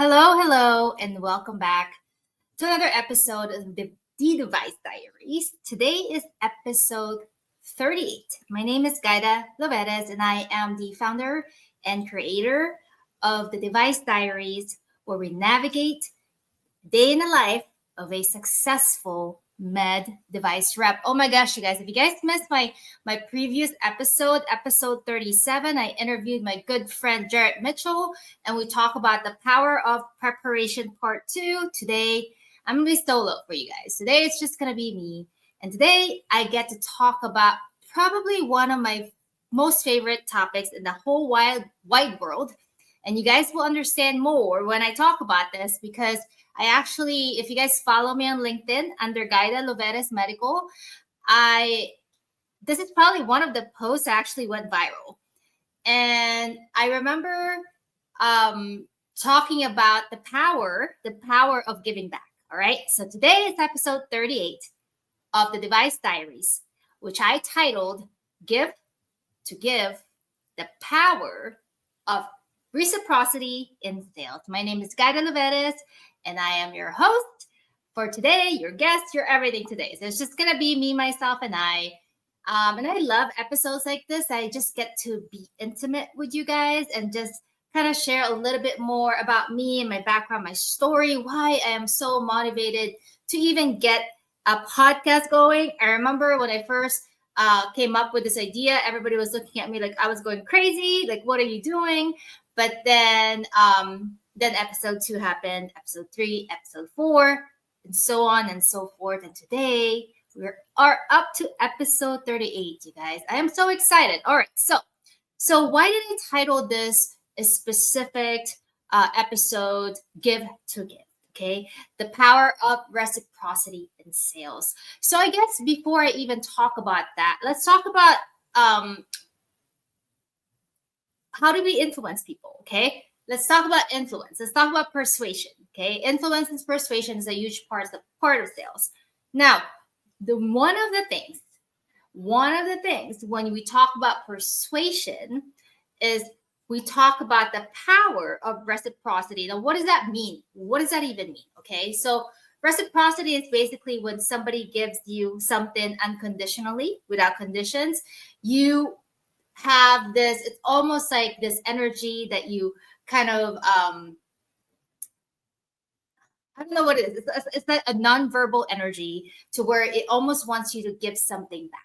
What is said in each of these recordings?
Hello, and welcome back to another episode of the Device Diaries. Today is episode 38. My name is Gaida Loveres, and I am the founder and creator of the Device Diaries, where we navigate day in the life of a successful med device rep. Oh my gosh, you guys, if you guys missed my previous episode 37, I interviewed my good friend Jarrett Mitchell, and we talk about the power of preparation part 2. Today I'm gonna be solo for you guys. Today it's just gonna be me, and today I get to talk about probably one of my most favorite topics in the whole wide world. And you guys will understand more when I talk about this, because I actually, if you guys follow me on LinkedIn under Gaida Loveres Medical, this is probably one of the posts that actually went viral. And I remember talking about the power of giving back. All right. So today is episode 38 of the Device Diaries, which I titled Give to Give, the Power of Reciprocity in Sales. My name is Gaida Loveres, and I am your host for today, your guest, your everything today. So it's just going to be me, myself, and I. And I love episodes like this. I just get to be intimate with you guys and just kind of share a little bit more about me and my background, my story, why I am so motivated to even get a podcast going. I remember when I first came up with this idea, everybody was looking at me like I was going crazy. Like, what are you doing? But then episode 2 happened, episode 3, episode 4, and so on and so forth. And today we are up to episode 38, you guys. I am so excited. All right, so why did I title this a specific episode, Give to Give? Okay, the power of reciprocity in sales. So I guess before I even talk about that, let's talk about how do we influence people? Okay, let's talk about influence. Let's talk about persuasion. Okay, influence and persuasion is a huge part of sales. Now, one of the things when we talk about persuasion is we talk about the power of reciprocity. Now, what does that mean? What does that even mean? Okay, so reciprocity is basically when somebody gives you something unconditionally, without conditions. You have this, it's almost like this energy that you kind of I don't know what it is. It's like a nonverbal energy to where it almost wants you to give something back.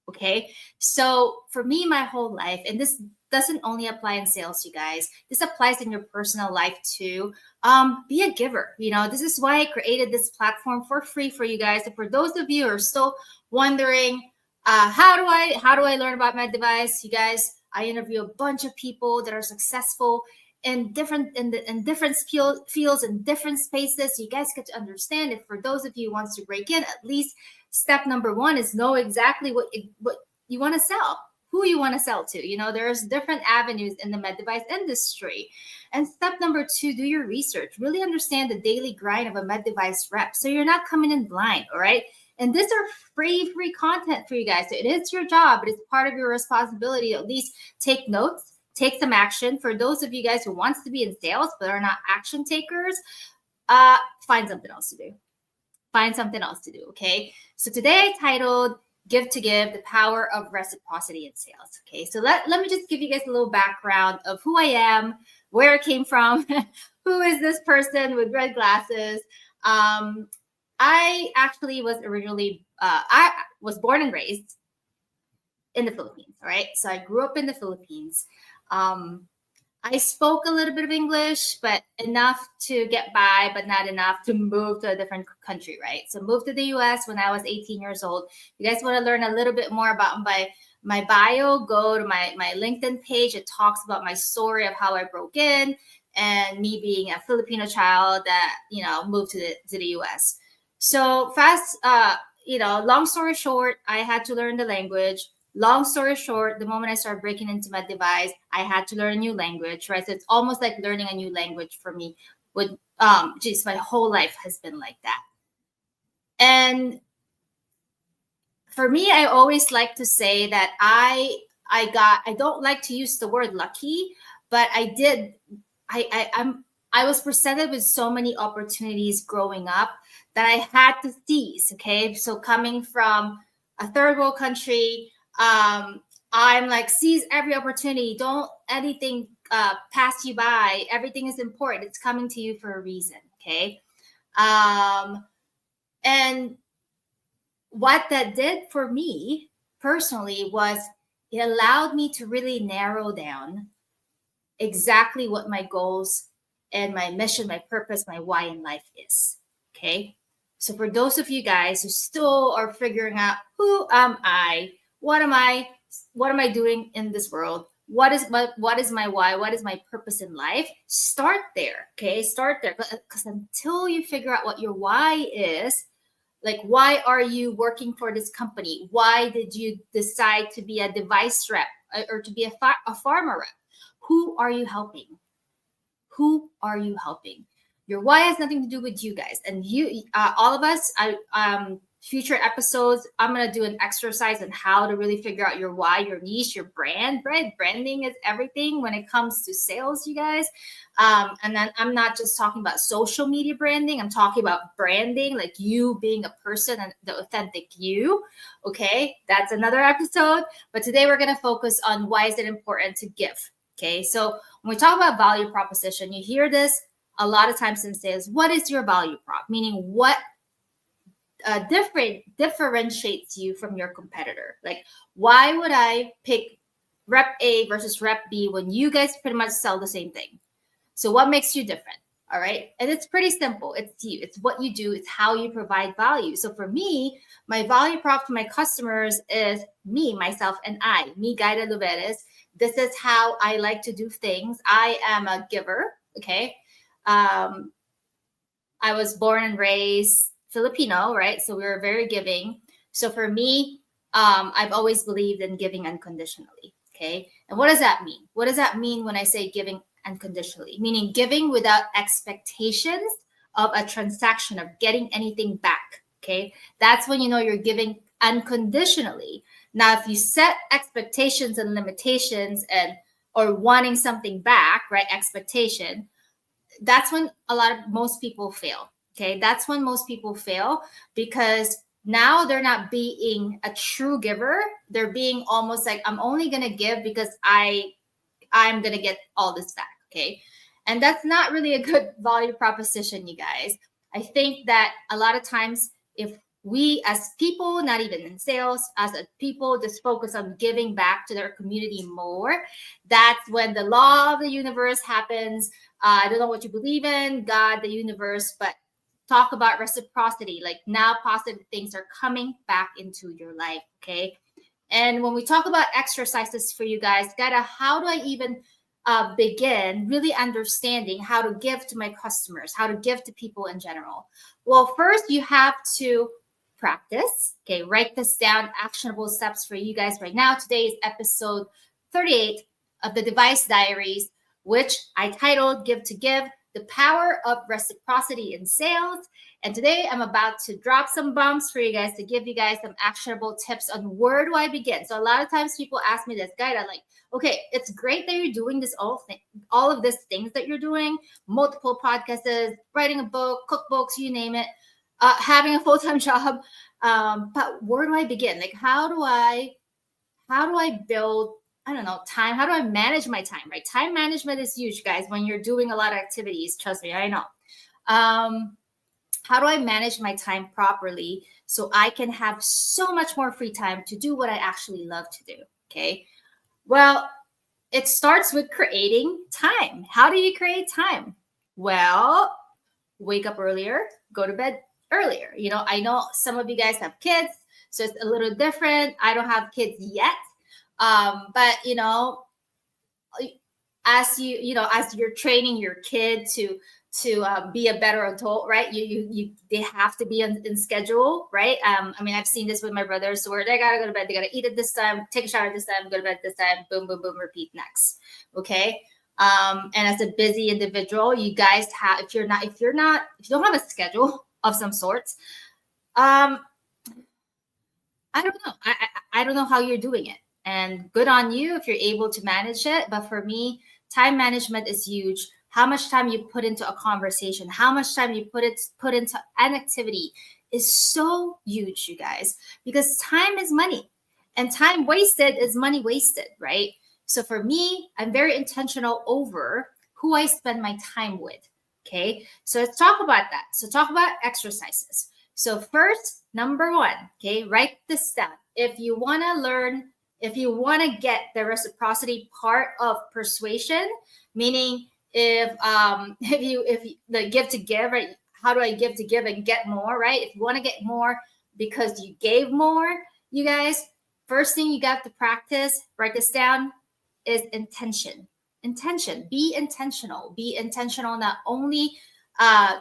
Okay. So for me, my whole life, and this doesn't only apply in sales, you guys, this applies in your personal life too. Be a giver. This is why I created this platform for free for you guys. And for those of you who are still wondering, how do I learn about my device? You guys, I interview a bunch of people that are successful in different fields and different spaces. You guys get to understand it. For those of you who wants to break in, at least step number 1 is know exactly what you want to sell, who you want to sell to. There's different avenues in the med device industry. And step number 2, do your research. Really understand the daily grind of a med device rep, so you're not coming in blind. All right. And these are free content for you guys. So it is your job, but it's part of your responsibility to at least take notes, take some action. For those of you guys who wants to be in sales but are not action takers, find something else to do. Okay. So today I titled Give to Give, the Power of Reciprocity in Sales. Okay. So let me just give you guys a little background of who I am, where I came from, who is this person with red glasses. I actually was originally, I was born and raised in the Philippines. All right. So I grew up in the Philippines. I spoke a little bit of English, but enough to get by, but not enough to move to a different country, right? So moved to the US when I was 18 years old. You guys want to learn a little bit more about my bio, go to my LinkedIn page. It talks about my story of how I broke in and me being a Filipino child that, moved to the US. So long story short, I had to learn the language. Long story short, the moment I started breaking into my device, I had to learn a new language, right? So it's almost like learning a new language for me. My whole life has been like that. And for me, I always like to say that I don't like to use the word lucky, but I'm I was presented with so many opportunities growing up that I had to seize. Okay. So coming from a third world country, I'm like, seize every opportunity. Don't anything pass you by. Everything is important. It's coming to you for a reason. Okay. And what that did for me personally was it allowed me to really narrow down exactly what my goals and my mission, my purpose, my why in life is. Okay. So for those of you guys who still are figuring out who am I, what am I, what am I doing in this world? What is my why? What is my purpose in life? Start there. Okay. Start there. Because until you figure out what your why is, like, why are you working for this company? Why did you decide to be a device rep or to be a pharma rep? Who are you helping? Who are you helping? Your why has nothing to do with you guys. And you, all of us, future episodes, I'm going to do an exercise on how to really figure out your why, your niche, your brand, right? Branding is everything when it comes to sales, you guys. And then I'm not just talking about social media branding. I'm talking about branding, like you being a person and the authentic you. Okay. That's another episode. But today we're going to focus on why is it important to give. Okay. So when we talk about value proposition, you hear this a lot of times in sales. What is your value prop? Meaning what differentiates you from your competitor? Like, why would I pick rep A versus rep B when you guys pretty much sell the same thing? So what makes you different? All right. And it's pretty simple. It's you. It's what you do. It's how you provide value. So for me, my value prop to my customers is me, myself, and I, me, Gaida Luberes. This is how I like to do things. I am a giver. Okay. I was born and raised Filipino, right? So we were very giving. So for me, I've always believed in giving unconditionally. Okay. And what does that mean? What does that mean when I say giving unconditionally? Meaning giving without expectations of a transaction of getting anything back. Okay. That's when you know you're giving unconditionally. Now, if you set expectations and limitations and or wanting something back, right? Expectation, that's when most people fail. Okay. That's when most people fail because now they're not being a true giver. They're being almost like, I'm only going to give because I'm going to get all this back. Okay. And that's not really a good value proposition, you guys. I think that a lot of times, if we as people, not even in sales, as a people, just focus on giving back to their community more, that's when the law of the universe happens. I don't know what you believe in, God, the universe, but talk about reciprocity. Like now, positive things are coming back into your life. Okay. And when we talk about exercises for you guys, Gada, how do I even begin really understanding how to give to my customers, how to give to people in general? Well, first you have to practice. Okay, write this down, actionable steps for you guys right now. Today is episode 38 of the Device Diaries, which I titled Give to Give, the Power of Reciprocity in Sales. And today I'm about to drop some bombs for you guys to give you guys some actionable tips on where do I begin. So a lot of times people ask me this, guide, I'm like, okay, it's great that you're doing this all of these things that you're doing, multiple podcasts, writing a book, cookbooks, you name it, having a full-time job. But where do I begin? Like, how do I build, I don't know, time? How do I manage my time, right? Time management is huge, guys, when you're doing a lot of activities. Trust me, I know. How do I manage my time properly so I can have so much more free time to do what I actually love to do? Okay. Well, it starts with creating time. How do you create time? Well, wake up earlier, go to bed earlier. You know, I know some of you guys have kids, so it's a little different. I don't have kids yet. But you know, as as you're training your kid to be a better adult, right? They have to be in schedule, right? I mean, I've seen this with my brothers, where they gotta go to bed, they gotta eat at this time, take a shower at this time, go to bed at this time, boom, boom, boom, repeat next. Okay. And as a busy individual, you guys have, if you don't have a schedule of some sorts, I don't know. I don't know how you're doing it. And good on you if you're able to manage it. But for me, time management is huge. how much time you put into a conversation, how much time you put into an activity is so huge, you guys, because time is money, and time wasted is money wasted, right? So for me, I'm very intentional over who I spend my time with. Okay, so let's talk about that. So talk about exercises. So first, number one, okay, write this down. If you want to learn, if you want to get the reciprocity part of persuasion, meaning if the give to give, right? How do I give to give and get more, right? If you want to get more because you gave more, you guys, first thing you got to practice, write this down, is intention. Intention. Be intentional. Be intentional not only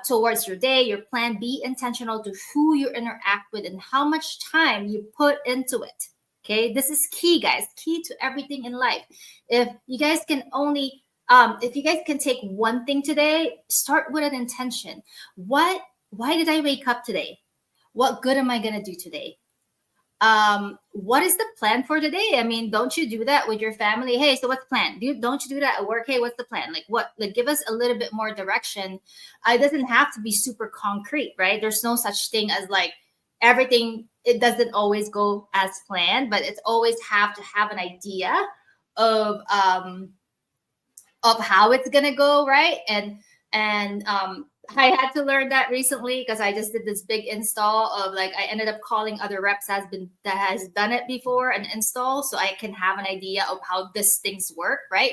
towards your day, your plan. Be intentional to who you interact with and how much time you put into it. Okay, this is key, guys. Key to everything in life. If you guys can only if you guys can take one thing today, start with an intention. Why did I wake up today? What good am I going to do today? What is the plan for today? I mean, don't you do that with your family? Hey, so what's the plan? Don't you do that at work? Hey, what's the plan? Like give us a little bit more direction. It doesn't have to be super concrete, right? There's no such thing as like everything. It doesn't always go as planned, but it's always have to have an idea of how it's gonna go, right? And I had to learn that recently because I just did this big install of like I ended up calling other reps that has done it before, an install, so I can have an idea of how this things work, right?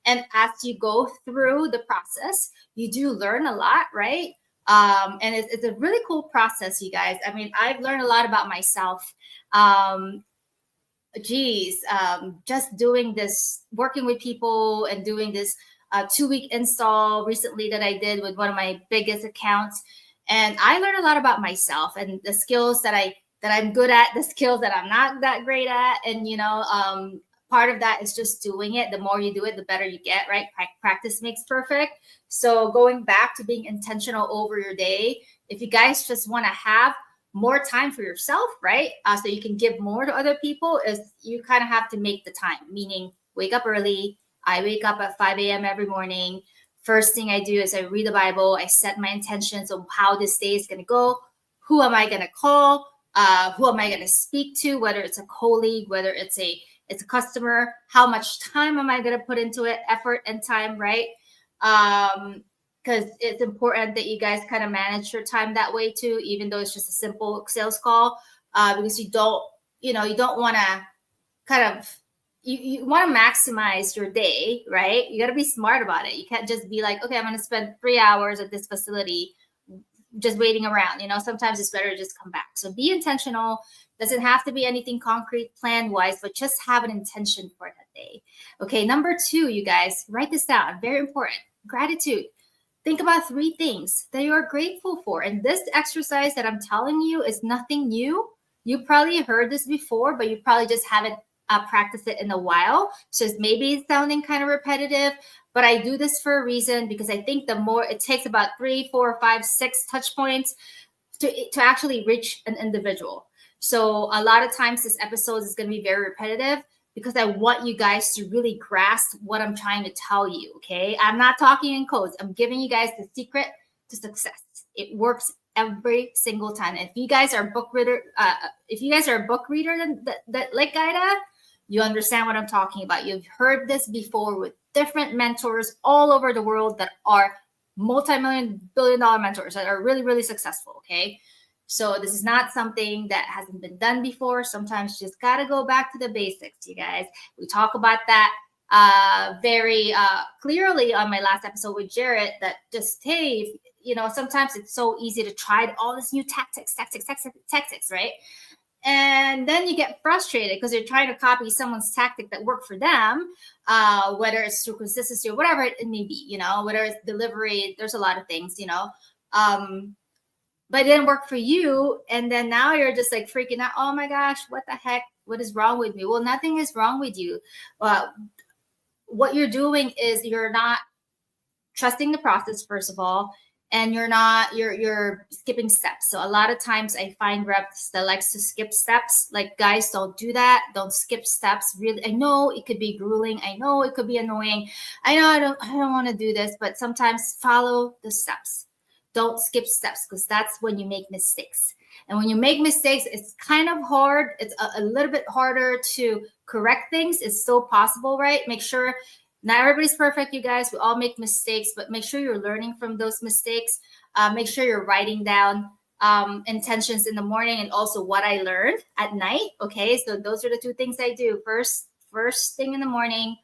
And as you go through the process, you do learn a lot, right? And it's a really cool process, you guys. I mean, I've learned a lot about myself. Just doing this, working with people and doing this 2-week install recently that I did with one of my biggest accounts. And I learned a lot about myself and the skills that I'm good at, the skills that I'm not that great at. And, part of that is just doing it. The more you do it, the better you get, right? Practice makes perfect. So going back to being intentional over your day, if you guys just want to have more time for yourself, right? So you can give more to other people, is you kind of have to make the time, meaning wake up early. I wake up at 5 a.m. every morning. First thing I do is I read the Bible. I set my intentions of how this day is going to go. Who am I going to call? Who am I going to speak to? Whether it's a colleague, whether it's a customer, how much time am I going to put into it? Effort and time, right? Because it's important that you guys kind of manage your time that way too, even though it's just a simple sales call, because you don't want to kind of, you want to maximize your day, right? You got to be smart about it. You can't just be like, okay, I'm going to spend 3 hours at this facility just waiting around. Sometimes it's better to just come back. So be intentional. Doesn't have to be anything concrete plan wise, but just have an intention for that day. Okay, number 2, you guys, write this down. Very important. Gratitude. Think about 3 things that you are grateful for. And this exercise that I'm telling you is nothing new. You probably heard this before, but you probably just haven't practiced it in a while. So maybe it's sounding kind of repetitive, but I do this for a reason, because I think the more it takes about 3, 4, 5, 6 touch points to actually reach an individual. So a lot of times this episode is going to be very repetitive, because I want you guys to really grasp what I'm trying to tell you, okay? I'm not talking in codes. I'm giving you guys the secret to success. It works every single time. If you guys are a book reader, that like Gaida, you understand what I'm talking about. You've heard this before with different mentors all over the world that are multi-million, billion-dollar mentors that are really, really successful, okay? So this is not something that hasn't been done before. Sometimes you just got to go back to the basics, you guys. We talk about that very clearly on my last episode with Jarrett, that just, hey, sometimes it's so easy to try all this new tactics, right? And then you get frustrated because you're trying to copy someone's tactic that worked for them, whether it's through consistency or whatever it may be, whether it's delivery, there's a lot of things, but it didn't work for you. And then now you're just like freaking out. Oh my gosh, what the heck? What is wrong with me? Well, nothing is wrong with you. What you're doing is you're not trusting the process, first of all. and you're skipping steps. So a lot of times I find reps that likes to skip steps. Like, guys, don't do that. Don't skip steps. Really, I know it could be grueling. I know it could be annoying. I know I don't want to do this, but sometimes follow the steps. Don't skip steps, because that's when you make mistakes. And when you make mistakes, it's kind of hard. It's a little bit harder to correct things. It's still possible, right? Make sure not everybody's perfect, you guys. We all make mistakes, but make sure you're learning from those mistakes. Make sure you're writing down intentions in the morning, and also what I learned at night. Okay, so those are the two things I do. First thing in the morning,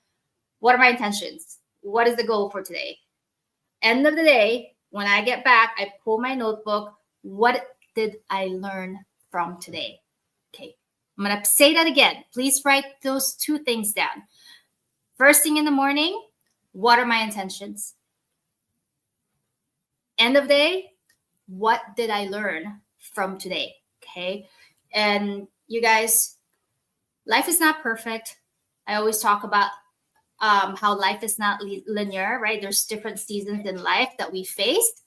what are my intentions? What is the goal for today? End of the day, when I get back, I pull my notebook. What did I learn from today? Okay, I'm going to say that again. Please write those two things down. First thing in the morning, what are my intentions? End of day, what did I learn from today? Okay. And you guys, life is not perfect. I always talk about how life is not linear, right? There's different seasons in life that we face,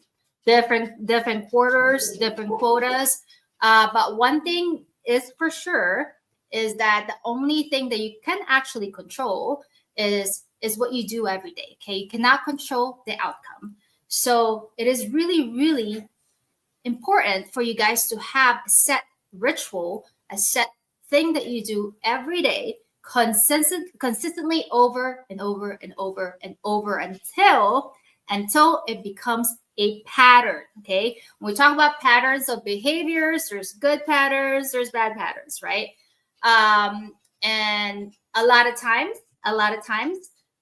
different quarters, different quotas. But one thing is for sure is that the only thing that you can actually control is what you do every day. Okay, you cannot control the outcome. So it is really, really important for you guys to have a set ritual, a set thing that you do every day, consistently over and over and over and over until it becomes a pattern. Okay, when we talk about patterns of behaviors, there's good patterns, there's bad patterns, right? And a lot of times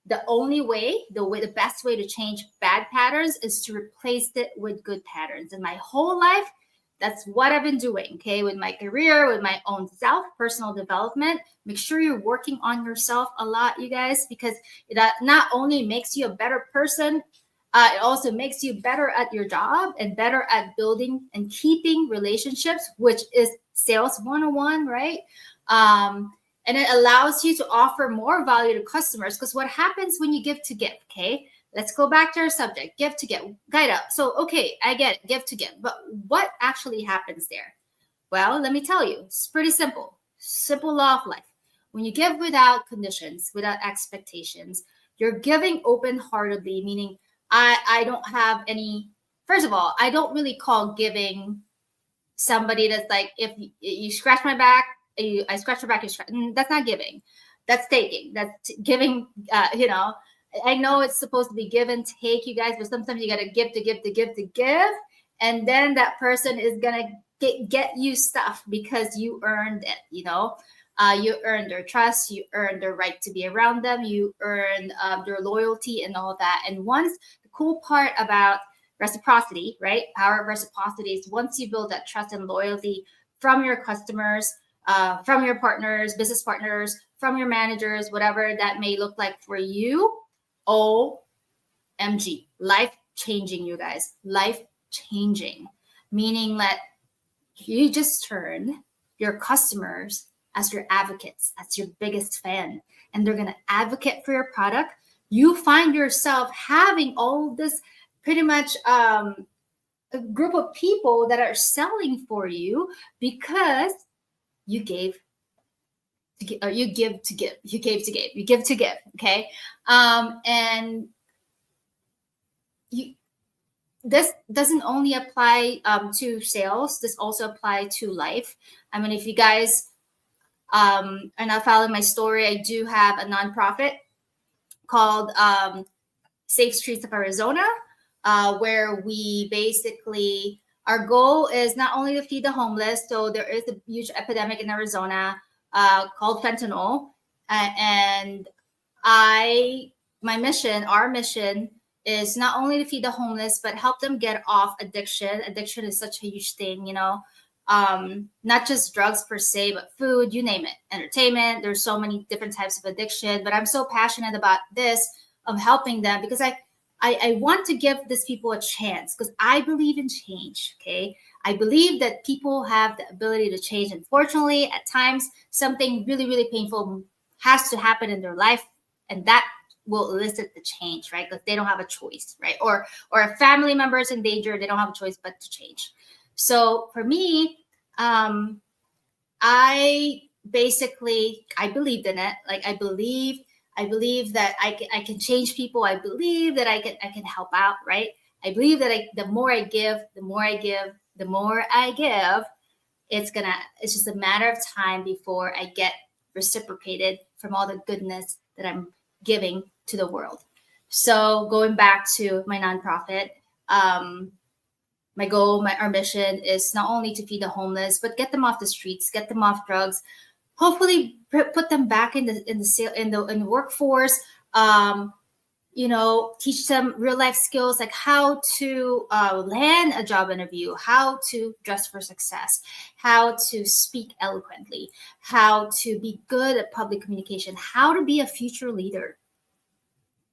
the best way to change bad patterns is to replace it with good patterns. And my whole life, that's what I've been doing. Okay, with my career, with my own self, personal development. Make sure you're working on yourself a lot, you guys, because it not only makes you a better person, it also makes you better at your job and better at building and keeping relationships, which is sales 101, right? And it allows you to offer more value to customers, because what happens when you give to give? Okay, let's go back to our subject, give to give, guide up. So, okay, I get it, give to give, but what actually happens there? Well, let me tell you, it's pretty simple law of life. When you give without conditions, without expectations, you're giving open-heartedly, meaning I don't have any. First of all, I don't really call giving somebody that's like, if you scratch my back, I scratch your back, that's not giving. That's taking. That's giving. I know it's supposed to be give and take, you guys, but sometimes you got to give to give to give to give, and then that person is gonna get you stuff because you earned it. You earned their trust, you earned their right to be around them, you earned their loyalty and all that. And once the cool part about reciprocity, right? Power of reciprocity is once you build that trust and loyalty from your customers, from your partners, business partners, from your managers, whatever that may look like for you. OMG, life changing, you guys, life changing, meaning that you just turn your customers as your advocates, as your biggest fan, and they're going to advocate for your product. You find yourself having all this pretty much a group of people that are selling for you because you gave to give, or you give to give, you gave to give, you give to give. Okay. And this doesn't only apply to sales. This also apply to life. I mean, if you guys are not following my story, I do have a nonprofit called Safe Streets of Arizona, where we basically, our goal is not only to feed the homeless. So there is a huge epidemic in Arizona called fentanyl. And our mission is not only to feed the homeless, but help them get off addiction. Addiction is such a huge thing, not just drugs per se, but food, you name it, entertainment. There's so many different types of addiction, but I'm so passionate about this, of helping them, because I want to give these people a chance, because I believe in change. Okay. I believe that people have the ability to change. Unfortunately, at times, something really, really painful has to happen in their life, and that will elicit the change, right? Because they don't have a choice, right? Or a family member is in danger, they don't have a choice but to change. So for me, I believed in it. Like I believe that I can change people. I believe that I can help out, right? I believe that the more I give, the more I give, the more I give, it's just a matter of time before I get reciprocated from all the goodness that I'm giving to the world. So going back to my nonprofit, my goal, our mission is not only to feed the homeless, but get them off the streets, get them off drugs, hopefully put them back in the workforce. Teach them real life skills like how to land a job interview, how to dress for success, how to speak eloquently, how to be good at public communication, how to be a future leader,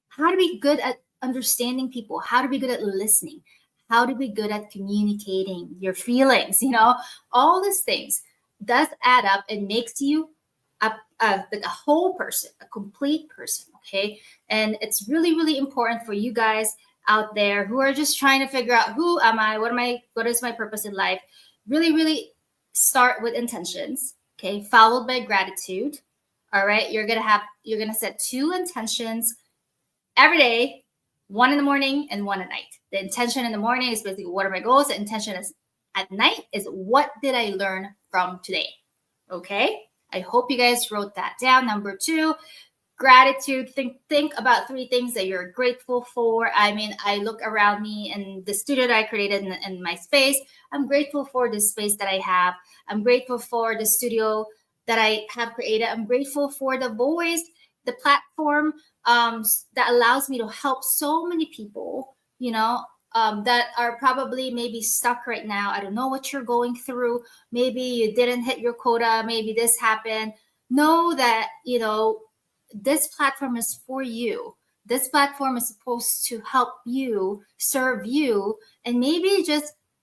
how to be good at understanding people, how to be good at listening, how to be good at communicating your feelings, all these things does add up and makes you like a whole person, a complete person. Okay. And it's really, really important for you guys out there who are just trying to figure out who am I, what is my purpose in life. Really, really start with intentions. Okay. Followed by gratitude. All right. You're going to set 2 intentions every day, 1 in the morning and 1 at night. The intention in the morning is basically what are my goals. The intention is at night is what did I learn from today? Okay. I hope you guys wrote that down. Number 2, gratitude. Think about 3 things that you're grateful for. I mean, I look around me and the studio that I created in my space. I'm grateful for the space that I have. I'm grateful for the studio that I have created. I'm grateful for the voice, the platform that allows me to help so many people, that are probably maybe stuck right now. I don't know what you're going through. Maybe you didn't hit your quota. Maybe this happened. Know that, this platform is for you. This platform is supposed to help you, serve you. And maybe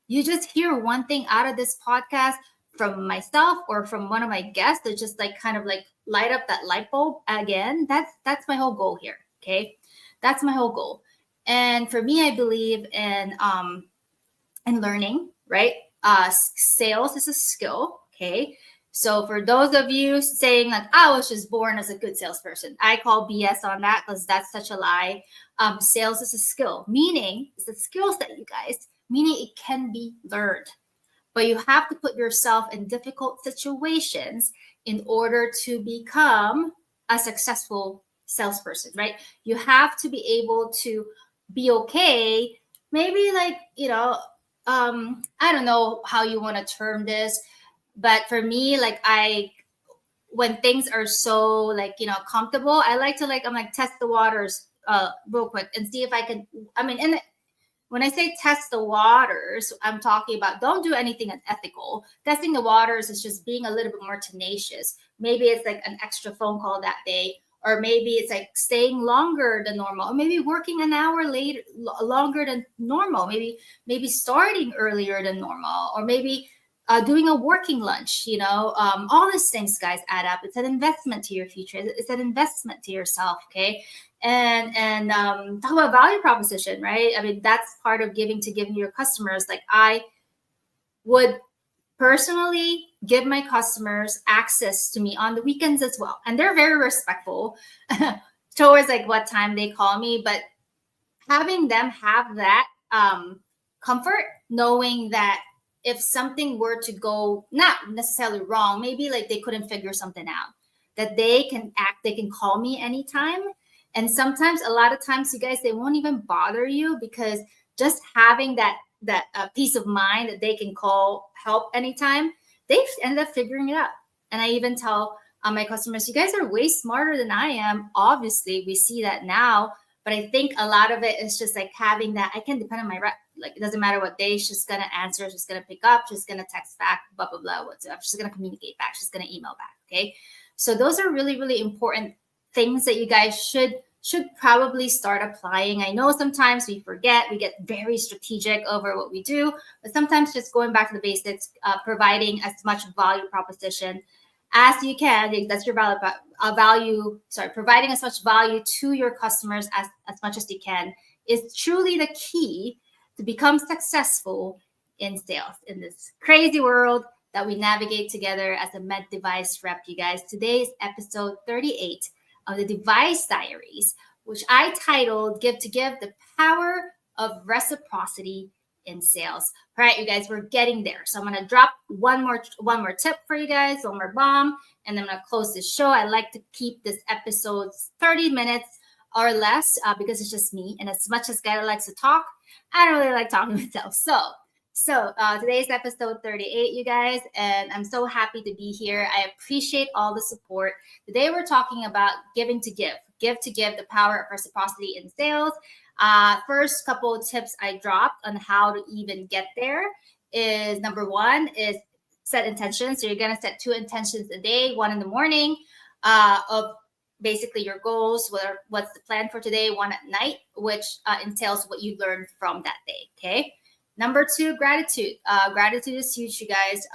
you just hear one thing out of this podcast from myself or from one of my guests that just like kind of like light up that light bulb again. That's my whole goal here. Okay. That's my whole goal. And for me, I believe in learning, right? Sales is a skill. Okay. So for those of you saying that I was just born as a good salesperson, I call BS on that because that's such a lie. Sales is a skill, meaning it's a skill set, you guys, meaning it can be learned. But you have to put yourself in difficult situations in order to become a successful salesperson, right? You have to be able to be okay. Maybe like, I don't know how you want to term this, but for me, like when things are so like, comfortable, I like to I'm like test the waters real quick and see if I can, and when I say test the waters, I'm talking about don't do anything unethical. Testing the waters is just being a little bit more tenacious. Maybe it's like an extra phone call that day, or maybe it's like staying longer than normal, or maybe working an hour later, longer than normal. Maybe starting earlier than normal, or maybe doing a working lunch. All these things, guys, add up. It's an investment to your future. It's an investment to yourself. Okay. And talk about value proposition, right? I mean, that's part of giving your customers. Like I would personally give my customers access to me on the weekends as well. And they're very respectful towards like what time they call me, but having them have that comfort, knowing that if something were to go not necessarily wrong, maybe like they couldn't figure something out, that they can call me anytime. And sometimes, a lot of times, you guys, they won't even bother you because just having that peace of mind that they can call help anytime, they've ended up figuring it out. And I even tell my customers, you guys are way smarter than I am. Obviously, we see that now. But I think a lot of it is just like having that, I can depend on my rep. Like, it doesn't matter what day, she's going to answer, she's going to pick up, she's going to text back, blah, blah, blah, whatsoever. She's going to communicate back, she's going to email back. Okay. So those are really, really important things that you guys should probably start applying. I know sometimes we forget, we get very strategic over what we do, but sometimes just going back to the basics, providing as much value proposition as you can. That's your providing as much value to your customers as much as you can is truly the key to become successful in sales in this crazy world that we navigate together as a med device rep, you guys. Today is episode 38 of the Device Diaries, which I titled Give to Give, the Power of Reciprocity in Sales. All right, you guys, we're getting there. So I'm gonna drop one more tip for you guys, one more bomb, and then I'm gonna close this show. I like to keep this episode 30 minutes or less because it's just me. And as much as Guy likes to talk, I don't really like talking myself. So today's episode 38, you guys, and I'm so happy to be here. I appreciate all the support. Today we're talking about giving to give to give, the power of reciprocity in sales. First couple of tips I dropped on how to even get there is number one is set intentions. So you're going to set 2 intentions a day, one in the morning of basically your goals, what's the plan for today, one at night, which entails what you learned from that day. Okay. Number 2, gratitude. Gratitude is huge, you guys.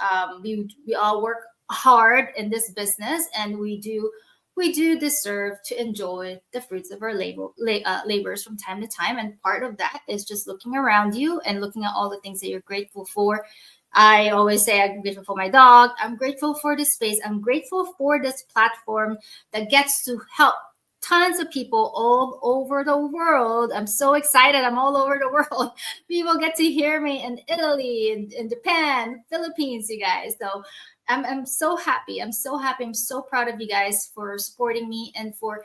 We all work hard in this business, and we do deserve to enjoy the fruits of our labors from time to time. And part of that is just looking around you and looking at all the things that you're grateful for. I always say I'm grateful for my dog. I'm grateful for this space. I'm grateful for this platform that gets to help tons of people all over the world. I'm so excited. I'm all over the world. People get to hear me in Italy, in Japan, Philippines, you guys. So I'm so happy. I'm so happy. I'm so proud of you guys for supporting me and for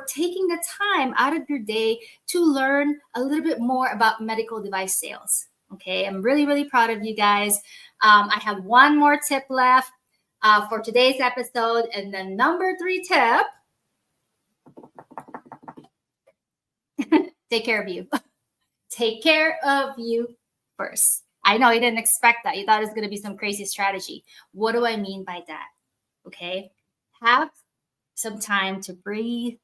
taking the time out of your day to learn a little bit more about medical device sales. Okay, I'm really, really proud of you guys. I have one more tip left for today's episode. And then number 3 tip, take care of you. Take care of you first. I know you didn't expect that. You thought it was going to be some crazy strategy. What do I mean by that? Okay. Have some time to breathe.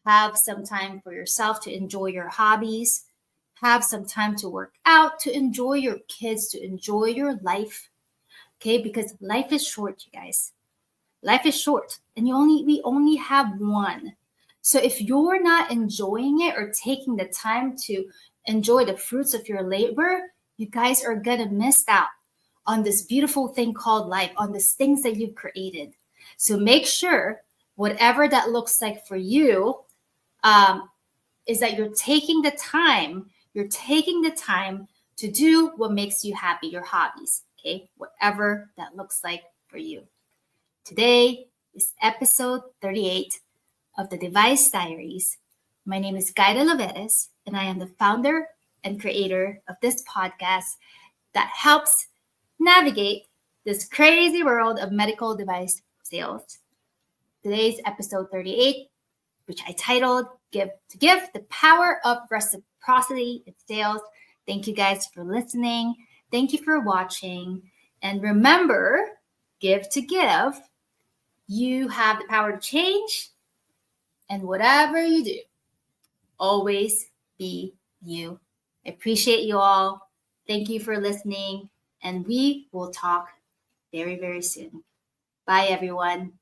Have some time for yourself to enjoy your hobbies. Have some time to work out, to enjoy your kids, to enjoy your life. Okay. Because life is short, you guys. Life is short, and we only have one. So if you're not enjoying it or taking the time to enjoy the fruits of your labor, you guys are going to miss out on this beautiful thing called life, on these things that you've created. So make sure whatever that looks like for you is that you're taking the time to do what makes you happy, your hobbies, okay? Whatever that looks like for you. Today is episode 38 of the Device Diaries. My name is Gaida Laveres, and I am the founder and creator of this podcast that helps navigate this crazy world of medical device sales. Today's episode 38, which I titled Give to Give, the Power of Reciprocity in Sales. Thank you guys for listening. Thank you for watching. And remember, give to give. You have the power to change. And whatever you do, always be you. I appreciate you all. Thank you for listening. And we will talk very, very soon. Bye, everyone.